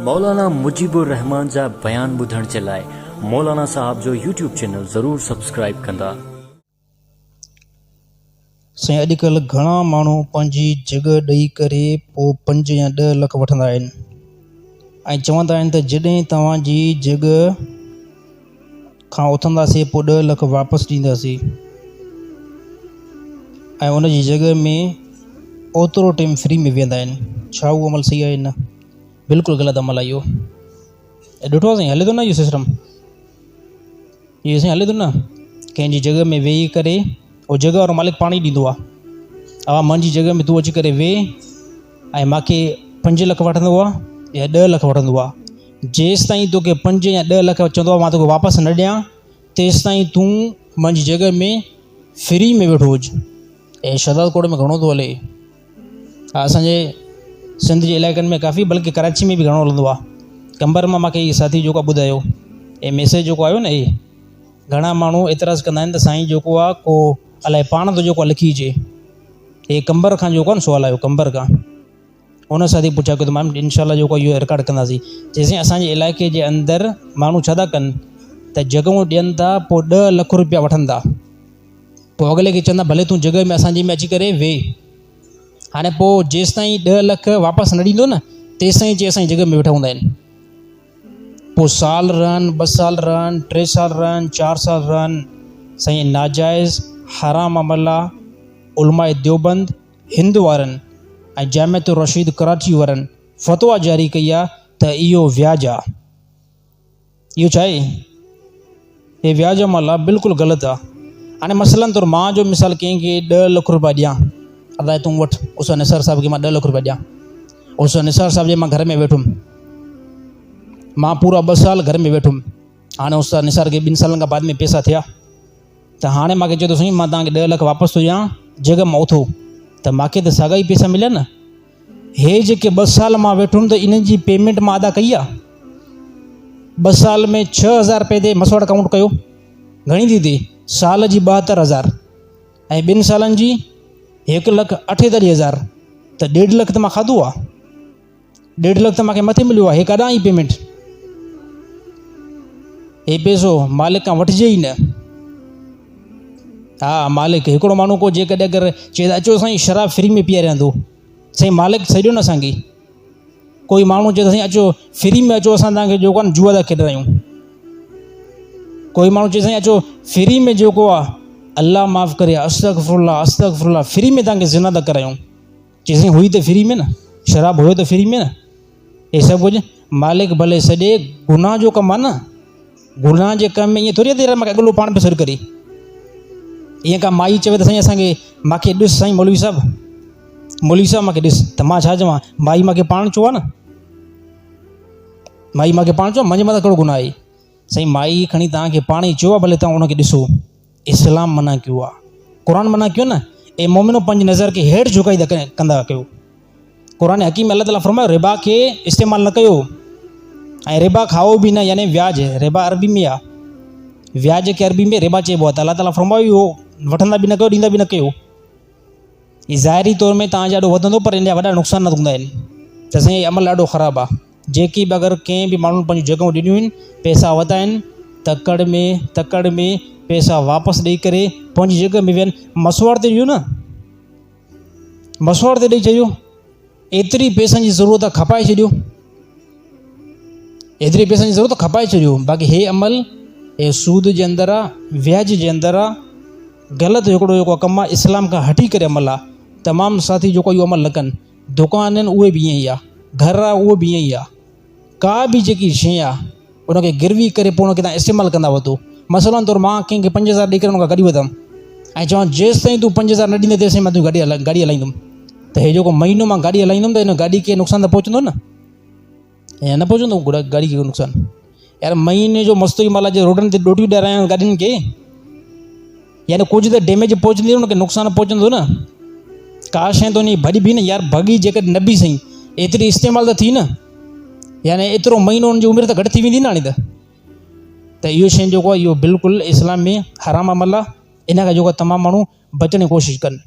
मौलाना मुजीबुर रहमान जा बयान ॿुधण जे लाइ मौलाना साहब जो यूट्यूब चैनल ज़रूर सब्सक्राइब कंदा। साईं अॼुकल्ह घणा माण्हू पंहिंजी जॻह ॾेई करे पोइ 5 या 10 लख वठंदा आहिनि ऐं चवंदा आहिनि त जॾहिं तव्हांजी जॻह खां उथंदासीं पोइ 10 लख वापसि ॾींदासीं ऐं उनजी जॻह में ओतिरो टाइम फ्री में वेंदा आहिनि। छा उहो अमल सही आहे? न, बिल्कुलु ग़लति अमल आहे इहो। ॾिठो आहे साईं, हले थो न इहो सिस्टम? इहो साईं हले थो न, कंहिंजी जॻह में वेही करे उहो जॻह वारो मालिक पाणी ॾींदो आहे। अवा मुंहिंजी जॻह में तूं अची करे वेह ऐं मूंखे 5 लख वठंदो आहे या 10 लख वठंदो आहे। जेसि ताईं तोखे 5 या 10 लख चवंदो आहे मां तोखे वापसि न ॾियां, तेसि ताईं तूं मुंहिंजी जॻह में फ्री में वेठो हुज। ऐं शहदाद कोट में घणो थो हले, असांजे सिंध जे इलाइक़नि में काफ़ी, बल्कि कराची में बि घणो हलंदो आहे। कंबर मां मूंखे इहे साथी जेको ॿुधायो, ऐं मैसेज जेको आयो न, घणा माण्हू एतिराज़ कंदा आहिनि त साईं जेको आहे को अलाए पाण थो जेको लिखी अचे। हे कंबर खां जेको आहे न सुवालु आयो, कंबर खां। उन साथी पुछा कयो त मां इनशाला जेको इहो रिकॉर्ड कंदासीं। चईसीं असांजे इलाइक़े जे अंदरि माण्हू छा था कनि त जॻहूं ॾियनि था, पोइ 10 लख रुपया वठनि था, पोइ अॻिले खे चवंदा भले तूं जॻह में असांजी में अची करे वेह। हाणे पोइ जेसि ताईं 10 लख वापसि न ॾींदो न, तेसि ताईं असांजी जॻह में वेठा हूंदा आहिनि। पोइ साल रहनि, 2 साल रहनि, 3 साल रहनि, 4 साल रहनि। साईं नाजाइज़ हराम अमल आहे। उलमाए देवबंद हिंद वारनि ऐं जामिअत रशीद कराची वारनि फ़तवा जारी कई आहे त इहो व्याज आहे। इहो छा आहे? हे व्याज अमल आहे, बिल्कुलु ग़लति आहे। हाणे मसलन तौरु मां जो मिसाल कंहिंखे 10 लख रुपया ॾियां, अलाए तूं वठि उस्ताद निसार साहिब खे मां 10 लख रुपया ॾियां। उस्ताद निसार साहिब जे मां घर में वेठुमि, मां पूरा 2 साल घर में वेठुमि। हाणे उस्ताद निसार खे 2 सालनि खां बाद में पैसा थिया, त हाणे मूंखे चए थो साईं मां तव्हांखे 10 लख वापसि थो ॾियां, जॻह मां उथो, त मूंखे त साॻा ई पैसा मिलिया न। हे जेके 2 साल मां वेठुमि त इन जी पेमेंट मां अदा कई आहे। 2 साल में 6000 रुपए ते मसवाड़ काउंट कयो, घणी थी थिए? साल जी 72,000 ऐं 2 सालनि जी 1,48,000, त 1.5 लख त मां खाधो आहे। 1.5 लख त मूंखे मथे मिलियो आहे। हे काॾां आई पेमेंट? हे पैसो मालिक खां वठिजे ई न। हा, मालिक हिकिड़ो माण्हू को जेकॾहिं अगरि चए त अचो साईं शराब फ्री में पीआरियां थो, साईं मालिक सॼो न असांखे। कोई माण्हू चए त साईं अचो फ्री में अचो, असां तव्हांखे जेको आहे न जुआ था खेॾायूं। कोई माण्हू चए साईं अचो फ्री में जेको आहे अल्लाह माफ़ करे अस्तगफुरुल्लाह अस्तगफुरुल्लाह फ्री में तव्हांखे ज़िना था करायूं। चए साईं हुई त फ्री में न, शराब हुयो त फ्री में न। हे सभु कुझु मालिक भले सॼे गुनाह जो कमु आहे न। गुनाह जे कम में ईअं थोरी आहे मूंखे अॻिलो पाण पियो सॾु करे। ईअं का माई चवे त साईं असांखे मूंखे ॾिस साईं मौलवी साहिबु मूंखे ॾिस, त मां छा चवां? माई मूंखे पाण चयो आहे न, माई मूंखे पाण चयो, मुंहिंजे मथां कहिड़ो गुनाह आहे? साईं माई खणी तव्हांखे पाण ई चयो आहे, भले तव्हां उनखे ॾिसो। इस्लाम मना कयो आहे, क़ुर मना कयो न। ए मोमिनो पंहिंजी नज़र खे हेठि झुकाई कंदा कयो। क़ुर हकीम अल्लाह ताला फरमायो रिबा खे इस्तेमालु न कयो ऐं रिबा खाओ बि न, यानी व्याज। रिबा अरबी में आहे, व्याज खे अरबी में रिबा चइबो आहे। त अल्लाह ताला फरमायो इहो वठंदा बि न कयो, ॾींदा बि न कयो। हीअ ज़ाहिरी तौर में तव्हांजा ॾाढो वधंदो, पर इन जा वॾा नुक़सान न हूंदा आहिनि। त साईं अमल ॾाढो ख़राबु आहे। जेकी बि अगरि कंहिं बि माण्हुनि पंहिंजूं जॻहियूं ॾिनियूं आहिनि, पैसा वरिता आहिनि, तकड़ में पैसा वापसि ॾेई करे पंहिंजी जॻह में वियनि। मसवाड़ ते ॾियो न, मसवाड़ ते ॾेई छॾियो। एतिरी पैसनि जी ज़रूरत आहे, खपाए छॾियो। एतिरी पैसनि जी ज़रूरत खपाए छॾियो। बाक़ी हे अमल हे सूद जे अंदरि आहे, व्याज जे अंदरि आहे, ग़लति हिकिड़ो जेको कमु आहे, इस्लाम खां हटी करे अमल आहे। तमामु साथी जेको इहो अमल न कनि। दुकान आहिनि उहे बि ईअं ई आहे, घर आहे उहो बि ईअं ई आहे। का बि जेकी शइ आहे उनखे गिरवी करे पोइ उनखे तव्हां इस्तेमालु कंदा वठो। मसलन तौरु मां कंहिंखे 5,000 ॾेई करे उनखां गाॾी वठंदुमि ऐं चवां जेसि ताईं तूं 5,000 न ॾींदे तेसि ताईं मां तुंहिंजी गाॾी हलाईंदुमि। त हे जेको महीनो मां गाॾी हलाईंदुमि त हिन गाॾी खे नुक़सानु त पहुचंदो न, या न पहुचंदो? गाॾी खे नुक़सानु यार, महीने जो मस्तु ई माल जे रोडनि ते ॾोटियूं ॾियारायूं गाॾियुनि खे, यानी कुझु त डैमेज पहुचंदी, उनखे नुक़सानु पहुचंदो न। का शइ त उन भॼी बि न यार, भॻी जेकॾहिं न बि सही एतिरी इस्तेमालु त थी न, यानी एतिरो महीनो हुनजी उमिरि त घटि थी वेंदी न। हाणे त इहो शइ जेको आहे इहो बिल्कुलु इस्लाम में हराम अमल आहे। इन खां जेको तमामु माण्हू बचण जी कोशिशि कनि।